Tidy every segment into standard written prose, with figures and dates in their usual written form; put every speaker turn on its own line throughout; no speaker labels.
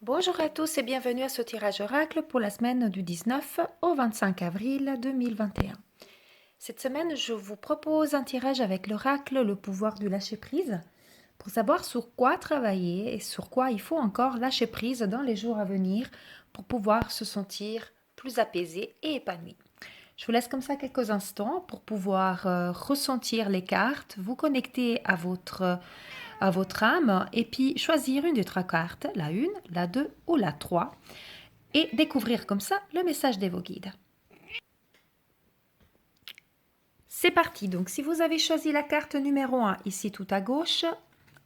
Bonjour à tous et bienvenue à ce tirage oracle pour la semaine du 19 au 25 avril 2021. Cette semaine, je vous propose un tirage avec l'oracle Le pouvoir du lâcher-prise pour savoir sur quoi travailler et sur quoi il faut encore lâcher prise dans les jours à venir pour pouvoir se sentir plus apaisé et épanoui. Je vous laisse comme ça quelques instants pour pouvoir ressentir les cartes, vous connecter à votre âme et puis choisir une des trois cartes, la 1, la 2 ou la 3 et découvrir comme ça le message de vos guides. C'est parti, donc si vous avez choisi la carte numéro 1 ici tout à gauche,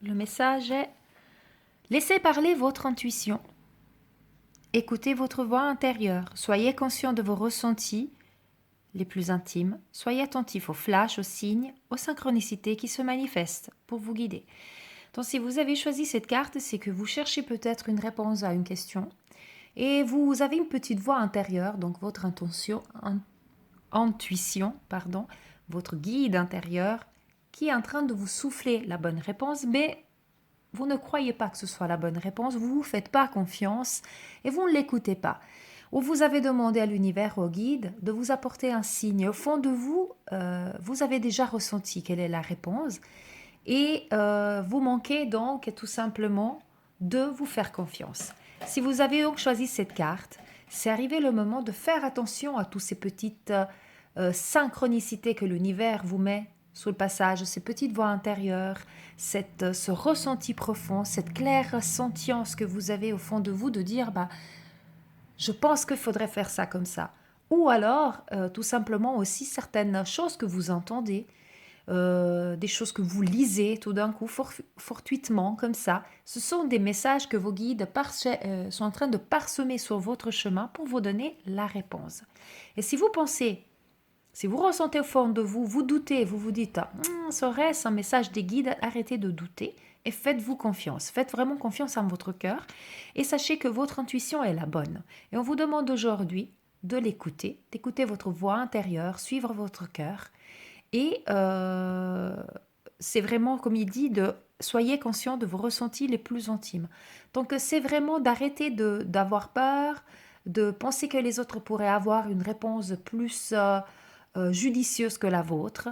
le message est laissez parler votre intuition. Écoutez votre voix intérieure, soyez conscient de vos ressentis les plus intimes, soyez attentif aux flashs, aux signes, aux synchronicités qui se manifestent pour vous guider. Donc si vous avez choisi cette carte, c'est que vous cherchez peut-être une réponse à une question et vous avez une petite voix intérieure, donc votre intuition, votre guide intérieur qui est en train de vous souffler la bonne réponse, mais vous ne croyez pas que ce soit la bonne réponse, vous ne vous faites pas confiance et vous ne l'écoutez pas. Ou vous avez demandé à l'univers, au guide, de vous apporter un signe. Au fond de vous, vous avez déjà ressenti quelle est la réponse et vous manquez donc tout simplement de vous faire confiance. Si vous avez donc choisi cette carte, c'est arrivé le moment de faire attention à toutes ces petites synchronicités que l'univers vous met sous le passage, ces petites voix intérieures, ce ressenti profond, cette claire sentience que vous avez au fond de vous de dire je pense qu'il faudrait faire ça comme ça. Ou alors, tout simplement aussi certaines choses que vous entendez, des choses que vous lisez tout d'un coup, fortuitement, comme ça. Ce sont des messages que vos guides sont en train de parsemer sur votre chemin pour vous donner la réponse. Et si vous pensez, si vous ressentez au fond de vous, vous doutez, vous vous dites serait-ce un message des guides, arrêtez de douter et faites-vous confiance. Faites vraiment confiance en votre cœur et sachez que votre intuition est la bonne. Et on vous demande aujourd'hui de l'écouter, d'écouter votre voix intérieure, suivre votre cœur. Et c'est vraiment, comme il dit, de soyez conscient de vos ressentis les plus intimes. Donc c'est vraiment d'arrêter d'avoir peur, de penser que les autres pourraient avoir une réponse plus judicieuse que la vôtre.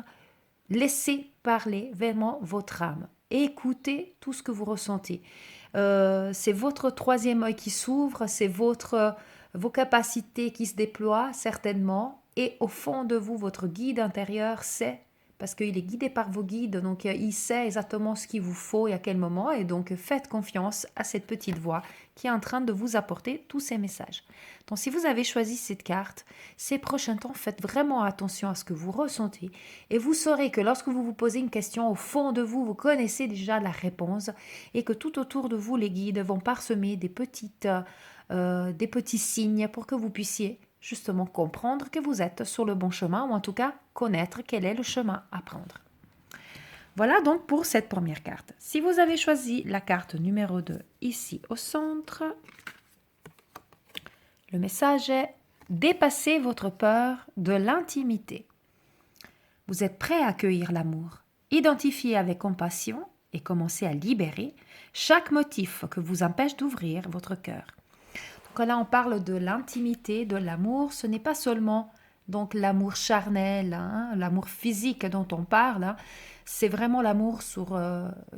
Laissez parler vraiment votre âme. Écoutez tout ce que vous ressentez. C'est votre troisième œil qui s'ouvre, c'est vos capacités qui se déploient certainement. Et au fond de vous, votre guide intérieur sait, parce qu'il est guidé par vos guides, donc il sait exactement ce qu'il vous faut et à quel moment. Et donc faites confiance à cette petite voix qui est en train de vous apporter tous ces messages. Donc si vous avez choisi cette carte, ces prochains temps, faites vraiment attention à ce que vous ressentez. Et vous saurez que lorsque vous vous posez une question, au fond de vous, vous connaissez déjà la réponse et que tout autour de vous, les guides vont parsemer des petits signes pour que vous puissiez justement comprendre que vous êtes sur le bon chemin ou en tout cas connaître quel est le chemin à prendre. Voilà donc pour cette première carte. Si vous avez choisi la carte numéro 2 ici au centre, le message est dépasser votre peur de l'intimité. Vous êtes prêt à accueillir l'amour. Identifiez avec compassion et commencez à libérer chaque motif que vous empêche d'ouvrir votre cœur. Donc là, on parle de l'intimité, de l'amour. Ce n'est pas seulement donc l'amour charnel, l'amour physique dont on parle. C'est vraiment l'amour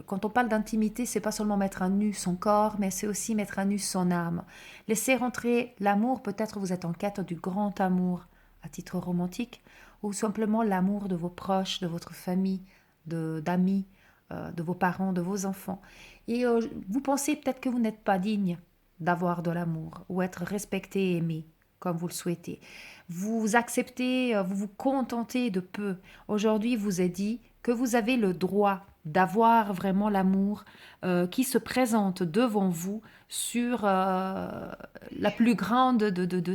quand on parle d'intimité, c'est pas seulement mettre à nu son corps, mais c'est aussi mettre à nu son âme. Laissez rentrer l'amour. Peut-être vous êtes en quête du grand amour à titre romantique, ou simplement l'amour de vos proches, de votre famille, d'amis, de vos parents, de vos enfants. Et vous pensez peut-être que vous n'êtes pas digne d'avoir de l'amour ou être respecté et aimé comme vous le souhaitez. Vous acceptez, vous vous contentez de peu. Aujourd'hui, vous est dit que vous avez le droit d'avoir vraiment l'amour qui se présente devant vous sur la plus grande de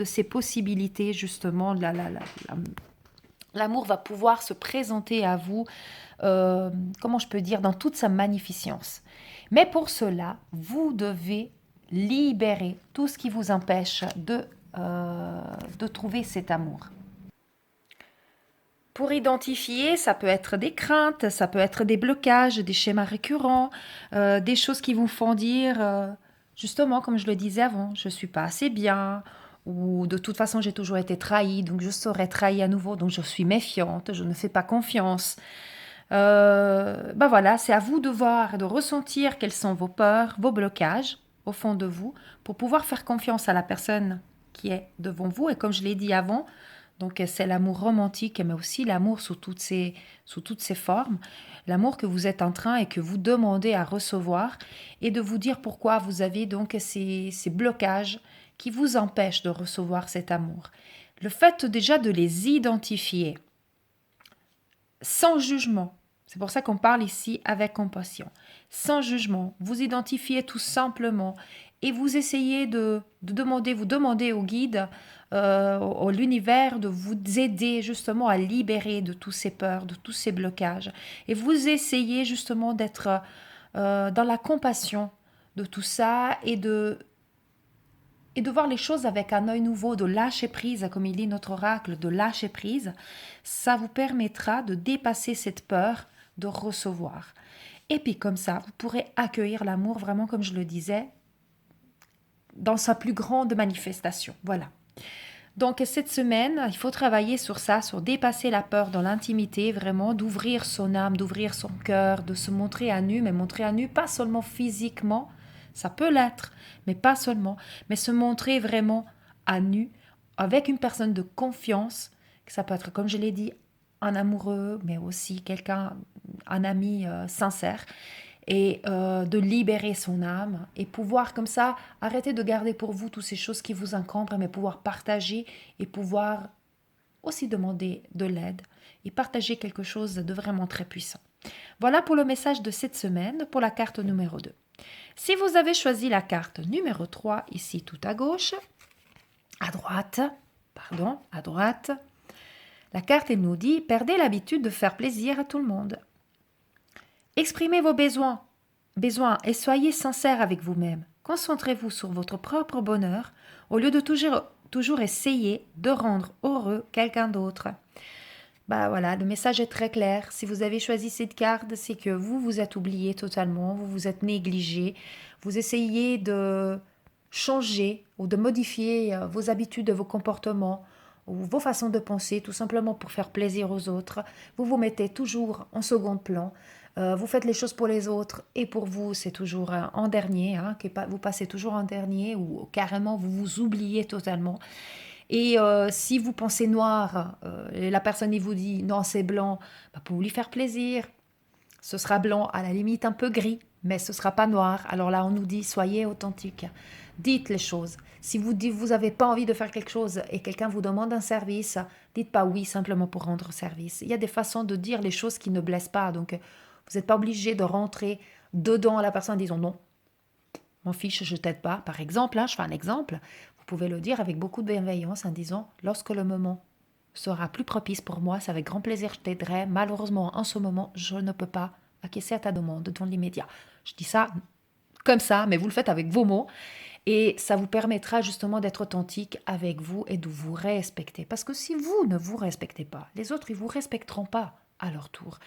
ces possibilités, justement. L'amour va pouvoir se présenter à vous, comment je peux dire, dans toute sa magnificence. Mais pour cela, vous devez libérer tout ce qui vous empêche de trouver cet amour. Pour identifier, ça peut être des craintes, ça peut être des blocages, des schémas récurrents, des choses qui vous font dire Justement, comme je le disais avant, je ne suis pas assez bien, ou de toute façon j'ai toujours été trahie, donc je serai trahie à nouveau, donc je suis méfiante, je ne fais pas confiance. Ben voilà, c'est à vous de voir et de ressentir quelles sont vos peurs, vos blocages au fond de vous, pour pouvoir faire confiance à la personne qui est devant vous. Et comme je l'ai dit avant, donc c'est l'amour romantique, mais aussi l'amour sous toutes ses formes, l'amour que vous êtes en train et que vous demandez à recevoir, et de vous dire pourquoi vous avez donc ces blocages qui vous empêchent de recevoir cet amour. Le fait déjà de les identifier sans jugement, c'est pour ça qu'on parle ici avec compassion, sans jugement, vous identifiez tout simplement et vous essayez vous demandez au guide, à l'univers de vous aider justement à libérer de tous ces peurs, de tous ces blocages. Et vous essayez justement d'être dans la compassion de tout ça et de voir les choses avec un œil nouveau, de lâcher prise, comme il dit notre oracle, de lâcher prise, ça vous permettra de dépasser cette peur de recevoir. Et puis comme ça, vous pourrez accueillir l'amour vraiment, comme je le disais, dans sa plus grande manifestation. Voilà. Donc cette semaine, il faut travailler sur ça, sur dépasser la peur dans l'intimité, vraiment d'ouvrir son âme, d'ouvrir son cœur, de se montrer à nu, mais montrer à nu pas seulement physiquement, ça peut l'être, mais pas seulement, mais se montrer vraiment à nu avec une personne de confiance, que ça peut être, comme je l'ai dit, un amoureux, mais aussi quelqu'un, un ami sincère, et de libérer son âme et pouvoir comme ça arrêter de garder pour vous toutes ces choses qui vous encombrent, mais pouvoir partager et pouvoir aussi demander de l'aide et partager quelque chose de vraiment très puissant. Voilà pour le message de cette semaine pour la carte numéro 2. Si vous avez choisi la carte numéro 3, ici tout à gauche, à droite, la carte elle nous dit « Perdez l'habitude de faire plaisir à tout le monde ». Exprimez vos besoins et soyez sincère avec vous-même. Concentrez-vous sur votre propre bonheur au lieu de toujours essayer de rendre heureux quelqu'un d'autre. Bah voilà, le message est très clair. Si vous avez choisi cette carte, c'est que vous vous êtes oublié totalement, vous vous êtes négligé, vous essayez de changer ou de modifier vos habitudes, vos comportements ou vos façons de penser, tout simplement pour faire plaisir aux autres. Vous vous mettez toujours en second plan. Vous faites les choses pour les autres et pour vous, c'est toujours en dernier, hein, vous passez toujours en dernier ou carrément vous vous oubliez totalement. Et si vous pensez noir, et la personne il vous dit non, c'est blanc, bah, pour lui faire plaisir, ce sera blanc, à la limite un peu gris, mais ce ne sera pas noir. Alors là, on nous dit soyez authentique, dites les choses. Si vous dites vous n'avez pas envie de faire quelque chose et quelqu'un vous demande un service, dites pas oui simplement pour rendre service. Il y a des façons de dire les choses qui ne blessent pas, donc vous n'êtes pas obligé de rentrer dedans à la personne en disant non, m'en fiche, je t'aide pas. Par exemple, hein, je fais un exemple, vous pouvez le dire avec beaucoup de bienveillance en disant lorsque le moment sera plus propice pour moi, c'est avec grand plaisir que je t'aiderai. Malheureusement, en ce moment, je ne peux pas acquiescer à ta demande dans l'immédiat. Je dis ça comme ça, mais vous le faites avec vos mots. Et ça vous permettra justement d'être authentique avec vous et de vous respecter. Parce que si vous ne vous respectez pas, les autres, ils ne vous respecteront pas à leur tour.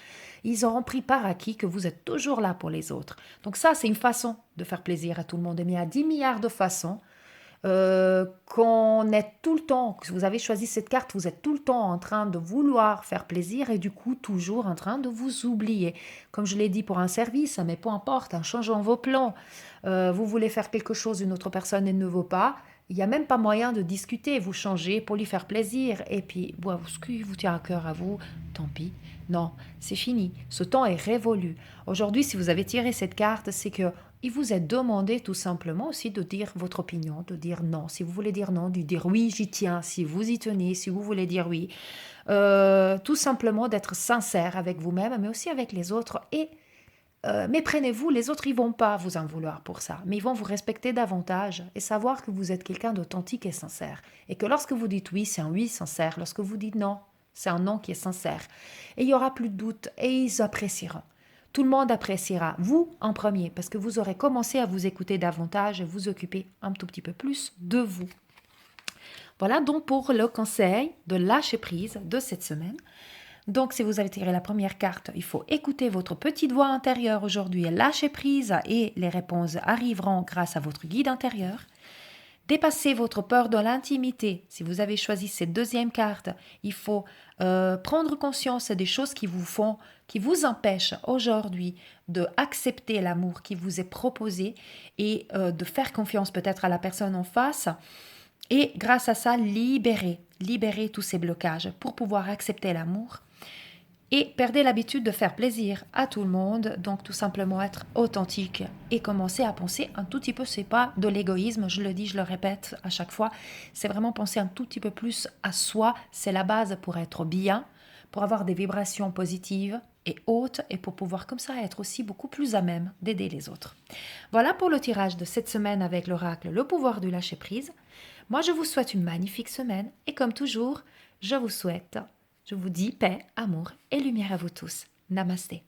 Ils auront pris par acquis que vous êtes toujours là pour les autres. Donc ça, c'est une façon de faire plaisir à tout le monde. Mais il y a 10 milliards de façons qu'on est tout le temps, que vous avez choisi cette carte, vous êtes tout le temps en train de vouloir faire plaisir et du coup toujours en train de vous oublier. Comme je l'ai dit pour un service, mais peu importe, en changeant vos plans, vous voulez faire quelque chose, une autre personne elle ne veut pas, il n'y a même pas moyen de discuter, vous changez pour lui faire plaisir et puis ce qui vous tient à cœur à vous, tant pis. Non, c'est fini, ce temps est révolu. Aujourd'hui, si vous avez tiré cette carte, c'est que il vous est demandé tout simplement aussi de dire votre opinion, de dire non. Si vous voulez dire non, de dire oui, j'y tiens. Si vous y tenez, si vous voulez dire oui. Tout simplement d'être sincère avec vous-même, mais aussi avec les autres. Et méprenez-vous, les autres, ils vont pas vous en vouloir pour ça. Mais ils vont vous respecter davantage et savoir que vous êtes quelqu'un d'authentique et sincère. Et que lorsque vous dites oui, c'est un oui sincère. Lorsque vous dites non, c'est un non qui est sincère. Et il n'y aura plus de doute et ils apprécieront. Tout le monde appréciera, vous en premier, parce que vous aurez commencé à vous écouter davantage et vous occuper un tout petit peu plus de vous. Voilà donc pour le conseil de lâcher prise de cette semaine. Donc, si vous avez tiré la première carte, il faut écouter votre petite voix intérieure aujourd'hui et lâcher prise et les réponses arriveront grâce à votre guide intérieur. Dépasser votre peur de l'intimité. Si vous avez choisi cette deuxième carte, il faut prendre conscience des choses qui vous empêchent aujourd'hui de accepter l'amour qui vous est proposé et de faire confiance peut-être à la personne en face. Et grâce à ça, libérer tous ces blocages pour pouvoir accepter l'amour. Et perdez l'habitude de faire plaisir à tout le monde, donc tout simplement être authentique et commencer à penser un tout petit peu, c'est pas de l'égoïsme, je le dis, je le répète à chaque fois, c'est vraiment penser un tout petit peu plus à soi, c'est la base pour être bien, pour avoir des vibrations positives et hautes et pour pouvoir comme ça être aussi beaucoup plus à même d'aider les autres. Voilà pour le tirage de cette semaine avec l'oracle Le pouvoir du lâcher prise. Moi je vous souhaite une magnifique semaine et comme toujours, je vous dis paix, amour et lumière à vous tous. Namasté.